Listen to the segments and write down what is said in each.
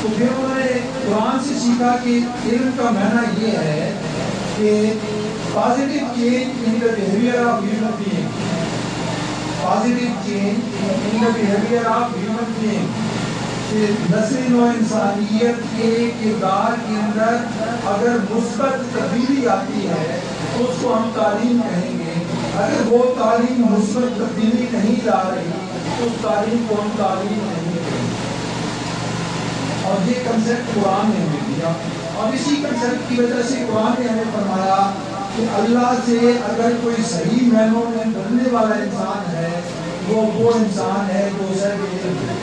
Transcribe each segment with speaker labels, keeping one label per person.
Speaker 1: تو پھر انہوں نے قرآن سے سیکھا کہ علم کا معنی یہ ہے کہ positive change in the behaviour of human being, positive change in the behaviour of human being, کہ نسل و انسانیت کے کردار کے اندر اگر مثبت تبدیلی آتی ہے تو اس کو ہم تعلیم کہیں گے، اگر وہ تعلیم مثبت تبدیلی نہیں لا رہی تو اس تعلیم کو ہم تعلیم نہیں کہیں گے۔ اور یہ کنسیپٹ قرآن نے ہمیں دیا، اور اسی کنسیپٹ کی وجہ سے قرآن نے ہمیں فرمایا کہ اللہ سے اگر کوئی صحیح معنوں میں بننے والا انسان ہے وہ انسان ہے جو صاحب علم ہے۔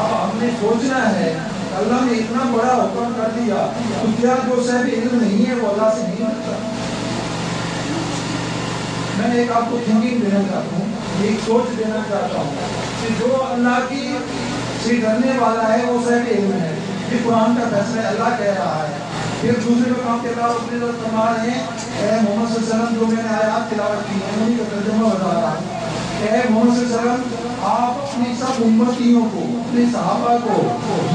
Speaker 1: اب ہم نے سوچنا ہے اللہ نے اتنا بڑا حکم کر دیا تو کیا جو صاحب علم نہیں ہے وہ اللہ سے نہیں ڈرتا؟ میں ایک آپ کو تھنکنگ دینا چاہتا ہوں، ایک سوچ دینا چاہتا ہوں کہ جو اللہ کی سے ڈرنے والا ہے وہ صاحب علم ہے، یہ قرآن کا فیصلہ اللہ کہہ رہا ہے۔ پھر دوسرے مقام کے اللہ اپنے فرما رہے ہیں اے محمد صلی اللہ علیہ وسلم، جو میں نے آیات تلاوت کی ہیں انہیں کا ترجمہ بتا رہا ہوں، اے محمد صلی اللہ علیہ وسلم آپ اپنی سب امتیوں کو، اپنے صحابہ کو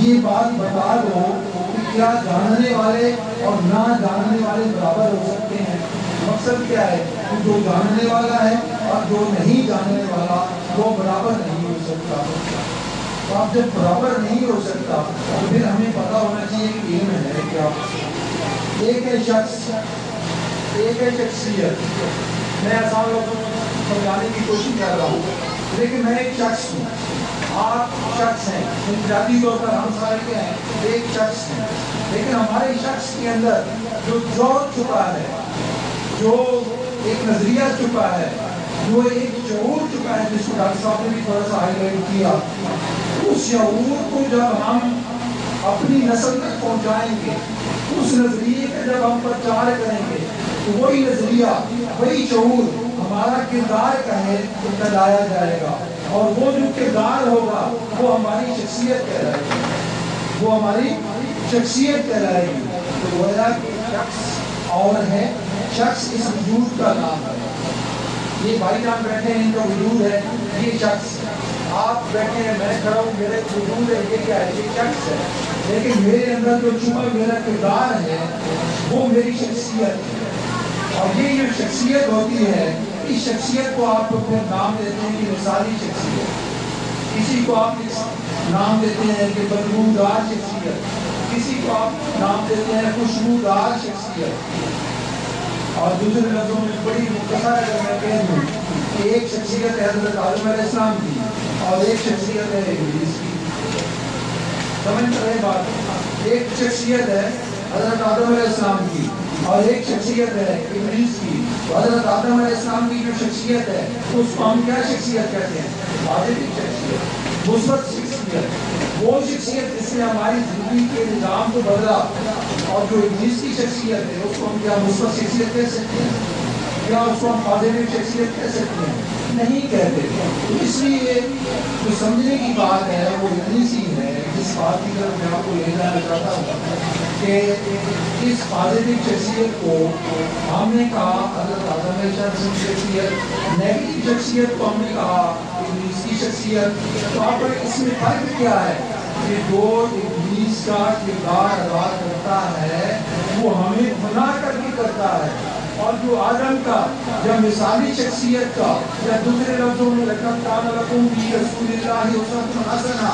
Speaker 1: یہ بات بتا دو کہ کیا جاننے والے اور نہ جاننے والے برابر ہو سکتے ہیں؟ مقصد کیا ہے کہ جو جاننے والا ہے اور جو نہیں جاننے والا وہ برابر نہیں ہو سکتا۔ تو آپ جب برابر نہیں ہو سکتا تو پھر ہمیں پتا ہونا چاہیے کہ علم ہے کیا۔ ایک ہے شخص، ایک ہے شخصیت۔ میں آسان لوگوں کو سمجھانے کی کوشش کر رہا ہوں، لیکن میں ایک شخص ہوں، آپ شخص ہیں، انفرادی طور پر ہم سارے کیا ہیں، ایک شخص ہیں، لیکن ہمارے شخص کے اندر جو جوہر چھپا ہے، جو ایک نظریہ چھپا ہے، جو ایک شعور چھپا ہے، جس کو ڈاکٹر صاحب نے بھی تھوڑا سا ہائی لائٹ کیا، اس شعور کو جب ہم اپنی نسل تک پہنچائیں گے، اس نظریے کا جب ہم پرچار کریں گے تو وہی نظریہ، وہی شعور ہمارا کردار کا ہے تو پھیلایا جائے گا، اور وہ جو کردار ہوگا وہ ہماری شخصیت کہلائے گی، وہ ہماری شخصیت کہلائے گی۔ تو گویا کہ شخص اور ہے، شخص اس وجود کا نام ہے۔ یہ بھائی جان بیٹھے ہیں، ان کا وجود ہے، یہ شخص۔ آپ بیٹھے ہیں، میں کھڑا ہوں، میرے وجود ہے، یہ کیا ہے؟ یہ شخص ہے۔ لیکن میرے اندر جو چھپا میرا کردار ہے وہ میری شخصیت ہے، اور یہ جو شخصیت ہوتی ہے اس شخصیت کو آپ پھر نام دیتے ہیں کہ مثالی شخصیت، کسی کو آپ نام دیتے ہیں کہ بدبودار شخصیت، کسی کو آپ نام دیتے ہیں خوشبودار شخصیت، اور دوسرے لفظوں میں بڑی مختصر اگر میں کہہ دوں کہ ایک شخصیت ہے حضرت آدم علیہ السلام کی اور ایک شخصیت ہے ابلیس کی۔ سمجھ رہے بات؟ ایک شخصیت ہے حضرت آدم علیہ السلام کی اور ایک شخصیت ہے ابلیس کی۔ حضرت آدم علیہ السلام کی جو شخصیت ہے اس کو ہم کیا شخصیت کہتے ہیں؟ پازیٹیو شخصیت، مثبت شخصیت، وہ شخصیت جس نے ہماری زندگی کے نظام کو بدلا، اور جو ابلیس کی شخصیت ہے اس کو ہم کیا مثبت شخصیت کہہ سکتے ہیں؟ کیا اس کو ہم پازیٹیو شخصیت کہہ سکتے ہیں؟ نہیں کہتے۔ تو اس لیے جو سمجھنے کی بات ہے وہ اتنی سی ہے، جس بات کی طرف میں آپ کو لے جانا چاہتا ہوں کہ اس پازیٹیو شخصیت کو ہم نے کہا حضرت آدم علیہ السلام کی شخصیت، نیگیٹو شخصیت کو ہم نے کہا ابلیس کی شخصیت۔ تو آپ کو اس میں فرق کیا ہے کہ جو ابلیس کا کردار ادا کرتا ہے وہ ہمیں بنا کر کے کرتا ہے، اور جو آدم کا یا مثالی شخصیت کا یا دوسرے لفظوں میں لقد کان لکم فی رسول اللہ اسوۃ حسنہ،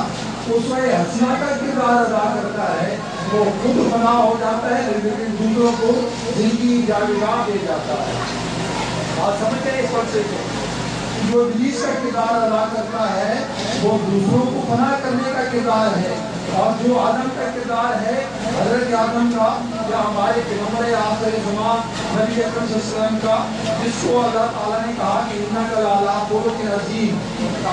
Speaker 1: اسوہ حسنہ کا کردار ادا کرتا ہے، وہ خود فنا ہو جاتا ہے لیکن دوسروں کو زندگی جاویداں دے جاتا ہے۔ بات سمجھتے ہیں اس وقت سے؟ جو ابلیس کا کردار ادا کرتا ہے وہ دوسروں کو فنا کرنے کا کردار ہے، اور جو آدم کا کردار ہے حضرت آدم کا یا ہمارے پیغمبر آخر زمان نبی اکرم صلی اللہ علیہ وسلم کا، جس کو اللہ تعالیٰ نے کہا کہ انک لعلی خلق عظیم،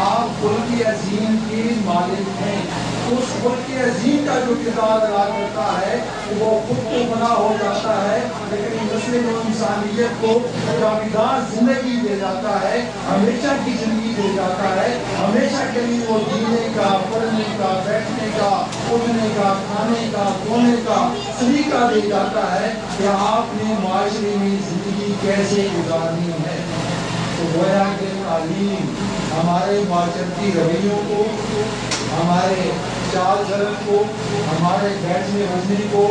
Speaker 1: آپ خلق عظیم کے مالک ہیں۔ اس خلق عظیم کا جو کردار ادا کرتا ہے وہ خود کو بنا ہو جاتا ہے، لیکن نسل و انسانیت کو جاویداں زندگی دے جاتا ہے، ہمیشہ کی زندگی دے جاتا ہے، ہمیشہ کے لیے وہ جینے کا، پڑھنے کا، بیٹھنے کا، اٹھنے کا، کھانے کا، سونے کا طریقہ دے جاتا ہے کہ آپ نے معاشرے میں زندگی کیسے گزارنی ہے۔ تو گویا کہ تعلیم ہمارے معاشرتی رویوں کو، ہمارے چال چلن کو، ہمارے بیٹھنے اٹھنے کو،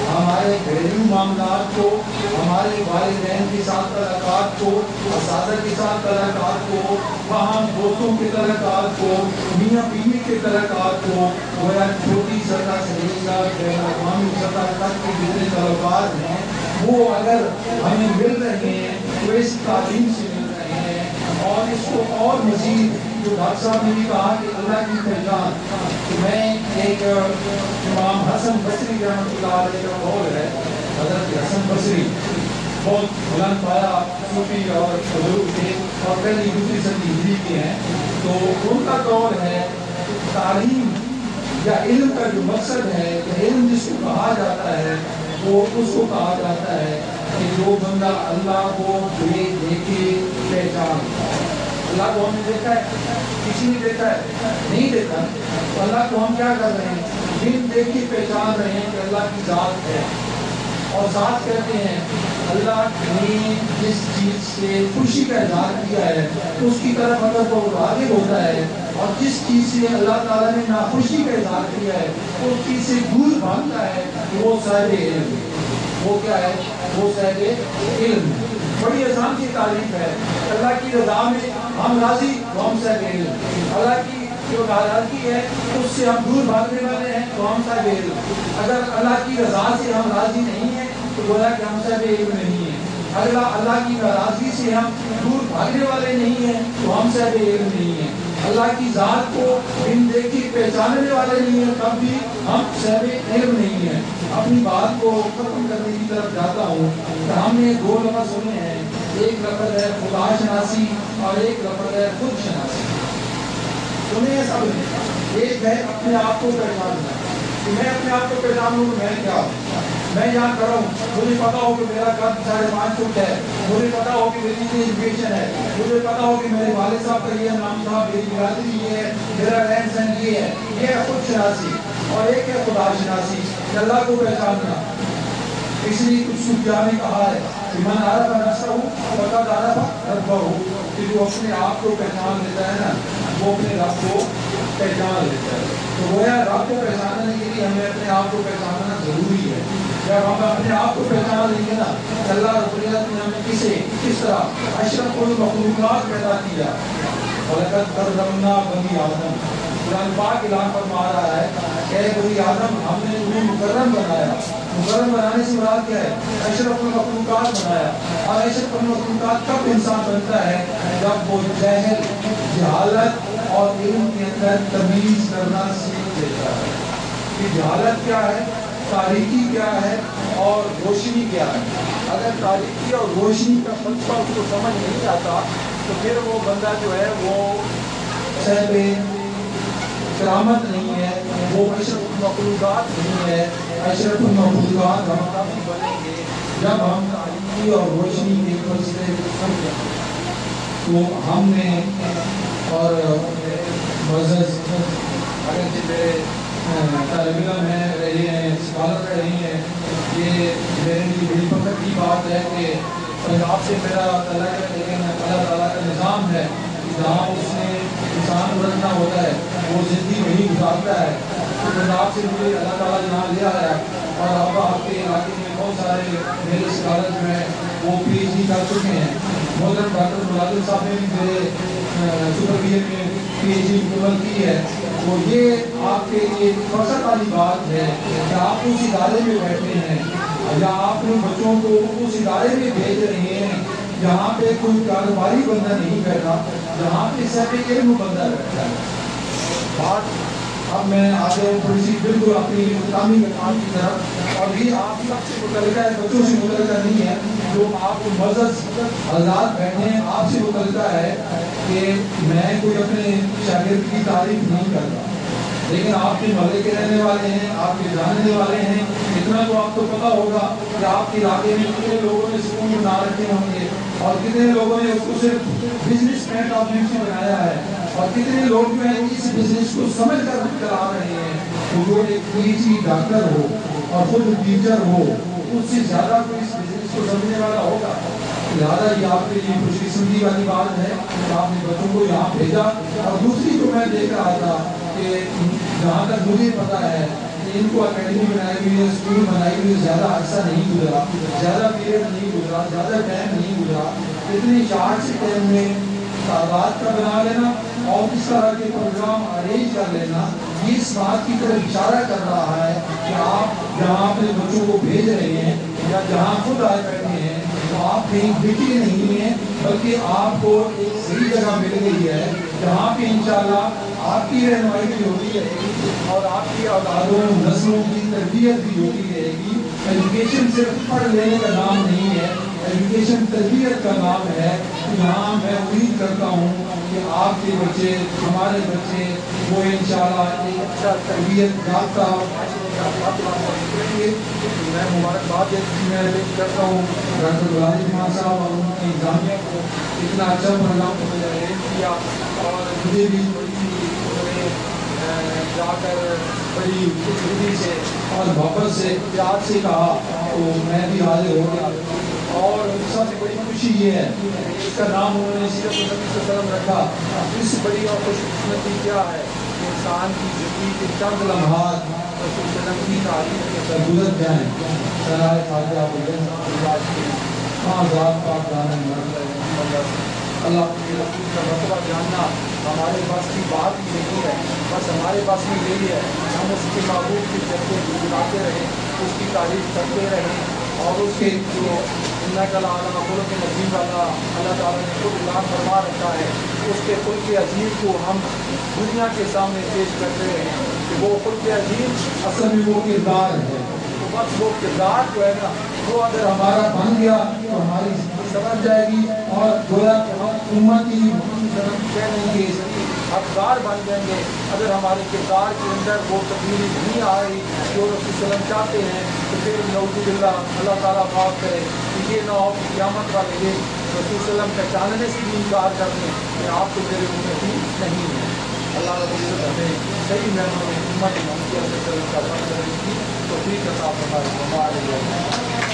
Speaker 1: ہمارے گھریلو معاملات کو، ہمارے والدین کے ساتھ تعلقات کو، اساتذہ کے ساتھ تعلقات کو، وہاں دوستوں کے تعلقات کو، میاں بیوی کے تعلقات کو، گویا چھوٹی سطح سے لے کر بین الاقوامی سطح تک کے جتنے تعلقات ہیں وہ اگر ہمیں مل رہے ہیں تو اس تعلیم سے مل رہے ہیں. اور اس کو اور مزید جو ڈاکٹر صاحب نے بھی کہا کہ اللہ کی پہچان، کہ میں ایک امام حسن بصری رحمۃ اللہ علیہ کا قول ہے، حضرت حسن بصری بہت بلند پایا صوفی اور بزرگ تھے اور پہلی دوسری صدی ہجری کے ہیں. تو ان کا قول ہے کہ تعلیم یا علم کا جو مقصد ہے، علم جس کو کہا جاتا ہے وہ اس کو کہا جاتا ہے کہ جو بندہ اللہ کو بے دیکھے پہچان. اللہ کو ہم نے دیکھا ہے؟ کسی نے دیکھا ہے؟ نہیں دیکھا. تو اللہ کو ہم کیا کر رہے ہیں؟ بن دیکھے پہچان رہے ہیں کہ اللہ کی ذات ہے. اور ذات کہتے ہیں اللہ نے جس چیز سے خوشی کا اظہار کیا ہے اس کی طرف اگر وہ راغب ہوتا ہے، اور جس چیز سے اللہ تعالیٰ نے ناخوشی کا اظہار کیا ہے اس چیز سے دور بھاگتا ہے وہ صاحب علم. وہ کیا ہے؟ وہ صاحب علم. بڑی آسان سی تعریف ہے. اللہ کی رضا میں ہم راضی تو ہم صاحب علم. اللہ کی جو ناراضگی ہے اس سے ہم دور بھاگنے والے ہیں تو ہم صاحب علم. اگر اللہ کی رضا سے ہم راضی نہیں ہیں تو گویا کہ ہم صاحب علم نہیں ہیں. اگر اللہ کی ناراضگی سے ہم دور بھاگنے والے نہیں ہیں تو ہم صاحب علم نہیں ہیں. اللہ کی ذات کو بن دیکھی پہچاننے والے نہیں ہیں تب بھی ہم صاحب علم نہیں ہیں. اپنی بات کو ختم کرنے کی طرف جاتا ہوں کہ ہم نے دو لفظ سنے ہیں. ایک لفظ ہے خدا شناسی اور ایک لفظ ہے خود شناسی. سنے ہیں سب نے؟ ایک ہے اپنے آپ کو پہچاننا کہ میں اپنے آپ کو پہچانوں کہ میں کیا ہوں. میں یہاں کھڑا ہوں، مجھے پتا ہو کہ میرا قد 5.5 فٹ ہے، مجھے پتا ہو کہ میری ایجوکیشن ہے، مجھے پتا ہو کہ میرے والد صاحب کا یہ نام تھا، میری برادری یہ ہے، میرا رہن سہن یہ ہے. یہ ہے خود شناسی. اور ایک ہے خدا شناسی، اللہ کو پہچاننا. اس لیے کچھ صوفیاء نے کہا ہے کہ من عرف نفسہ فقد عرف ربہ، کہ جو اپنے آپ کو پہچان لیتا ہے نا وہ اپنے رب کو پہچان لیتا ہے. تو گویا رب کو پہچاننے کے لیے ہمیں اپنے آپ کو پہچاننا ضروری ہے. جب ہم اپنے آپ کو پہچان لیں گے نا کہ اللہ رب العزت نے ہمیں کس طرح اشرف المخلوقات پیدا کیا. وَلَقَدْ كَرَّمْنَا بَنِي آدم. قرآن پاک اعلان فرما رہا ہے کہ اے بنی آدم ہم نے تمہیں مکرم بنایا. مکرم بنانے سے مراد کیا ہے؟ اشرف المخلوقات بنایا. اور اشرف المخلوقات کب انسان بنتا ہے؟ جب وہ جہل، جہالت اور علم کے اندر تمیز کرنا سیکھ لیتا ہے کہ جہالت کیا ہے، تاریکی کیا ہے اور روشنی کیا ہے. اگر تاریکی اور روشنی کا فلسفہ اس کو سمجھ نہیں آتا تو پھر وہ بندہ جو ہے وہ صاحب کرامت نہیں ہے، وہ اشرف المخلوقات نہیں ہے. اشرف المخلوقات ہم بنیں گے جب ہم تاریکی اور روشنی کے فلسفے کو سمجھیں. تو ہم نے اور معزز اگرچہ میرے طالب علم ہیں، رہے ہیں، اسکالر رہے ہیں، یہ میرے لیے بڑی فخر کی بات ہے کہ پنجاب سے میرا تعلق ہے، لیکن اللہ تعالیٰ کا نظام ہے کہ جہاں اس نے انسان رکھنا ہوتا ہے وہ زندگی وہی گزارتا ہے. تو پنجاب سے مجھے اللہ تعالیٰ جہاں لیا ہے اور اب آپ کے علاقے میں بہت سارے میرے اسکالر جو ہیں وہ پی ایچ ڈی کر چکے ہیں. محترم ڈاکٹر ملازم صاحب نے بھی میرے سپرویژن میں پی ایچ ڈی مکمل کی ہے. تو یہ آپ کے لیے فخر والی بات ہے کہ آپ اس ادارے میں بیٹھے ہیں یا آپ اپنے بچوں کو اس ادارے میں بھیج رہے ہیں جہاں پہ کوئی کاروباری بندہ نہیں بیٹھا، جہاں پہ صاحب علم بندہ بیٹھا ہے. بات اب میں آگے تھوڑی سی بالکل اپنی اختتامی کام کی طرف، اور یہ آپ سب سے متعلقہ ہے، بچوں سے متعلقہ نہیں ہے. جو آپ معزز حضرات بیٹھے ہیں آپ سے متعلقہ ہے کہ میں کوئی اپنے شاگرد کی تعریف نہیں کرتا، لیکن آپ کے محلے کے رہنے والے ہیں، آپ کے جاننے والے ہیں. اتنا تو آپ کو پتا ہوگا کہ آپ کے علاقے میں کتنے لوگوں نے اسکول بنا رکھے ہوں گے اور کتنے لوگوں نے اس کو صرف بزنس پوائنٹ آف ویو سے بنایا ہے، اور کتنے لوگ جو ہیں اس بزنس کو سمجھ کر چلا رہے ہیں. تو جو ایک پی ایچ ڈی ڈاکٹر ہو اور خود ٹیچر ہو اس سے زیادہ کوئی اس بزنس کو سمجھنے والا ہوگا. لہٰذا یہ آپ کے لیے خوش قسمتی والی بات ہے کہ آپ نے بچوں کو یہاں بھیجا. اور دوسری جو میں دیکھ رہا تھا کہ جہاں تک مجھے پتا ہے ان کو اکیڈمی بنائی ہوئی ہے، اسکول بنائی ہوئی ہے، زیادہ عرصہ نہیں گزرا، زیادہ پیریڈ نہیں گزرا، زیادہ ٹائم نہیں گزرا، اتنی شارٹ سے ٹائم میں تعداد کا بنا لینا اور اس طرح کے پروگرام ارینج کر لینا، یہ اس بات کی طرف اشارہ کر رہا ہے کہ آپ جہاں اپنے بچوں کو بھیج رہے ہیں یا جہاں خود آئے بیٹھے ہیں تو آپ کہیں بھٹکے نہیں ہیں، بلکہ آپ کو ایک صحیح جگہ مل گئی ہے جہاں پہ انشاءاللہ آپ کی رہنمائی بھی ہوتی رہے گی اور آپ کی اولادوں نسلوں کی تربیت بھی ہوتی رہے گی۔ ایجوکیشن صرف پڑھ لینے کا نام نہیں ہے، ایجوکیشن تربیت کا نام ہے۔ یہاں میں امید کرتا ہوں کہ آپ کے بچے، ہمارے بچے وہ انشاءاللہ ایک اچھا تربیت یافتہ میں مبارکباد کرتا ہوں ڈاکٹر غالب خان صاحب اور ان کی انتظامیہ کو، اتنا اچھا پروگرام ارینج کیا اور مجھے بھی جا کر بڑی خوشی سے اور محبت سے پیار سے کہا تو میں بھی حاضر ہو گیا، اور سب سے بڑی خوشی یہ ہے اس کا نام انہوں نے سیرت النبی صلی اللہ علیہ وسلم رکھا۔ اس سے بڑی اور خوش قسمتی کیا ہے کہ انسان کی زندگی کے چند لمحات رسول صلی اللہ علیہ وسلم کی تعلیم کے سر گزر جائیں۔ سرائے خواجہ ذات پاک دانے اللہ کے رسول کا مرتبہ جاننا ہمارے پاس کی بات ہی نہیں ہے، بس ہمارے پاس میں یہی ہے ہم اس کے محبوب کی چرچے گنگناتے رہیں، اس کی تعریف کرتے رہیں، اور اس کے جو انک العلیٰ خلق عظیم والا اللہ تعالیٰ نے خود اعلان فرما رکھا ہے، اس کے خلق عظیم کو ہم دنیا کے سامنے پیش کرتے رہیں کہ وہ خلق عظیم اصل میں وہ کردار ہے۔ تو بس وہ کردار جو ہے نا وہ اگر ہمارا بن گیا تو ہماری زندگی سمجھ جائے گی، اور گویا کہ ہم امتی کہنے کے حقدار بن جائیں گے اگر ہمارے کردار کے اندر وہ تبدیلی نہیں آ رہی جو رسول صلی اللہ علیہ وسلم چاہتے ہیں۔ تو پھر نعوذ باللہ اللہ تعالیٰ معاف کرے کہ یہ نہ ہو کہ قیامت والے دن رسول صلی اللہ علیہ وسلم پہچاننے سے بھی انکار کر دیں کہ آپ تو میرے امتی نہیں ہیں۔ اللہ رب العزت ہمیں صحیح معنوں میں امت محمدیہ صلی اللہ علیہ وسلم کا بن کرنے کی توفیق عطا فرمائے۔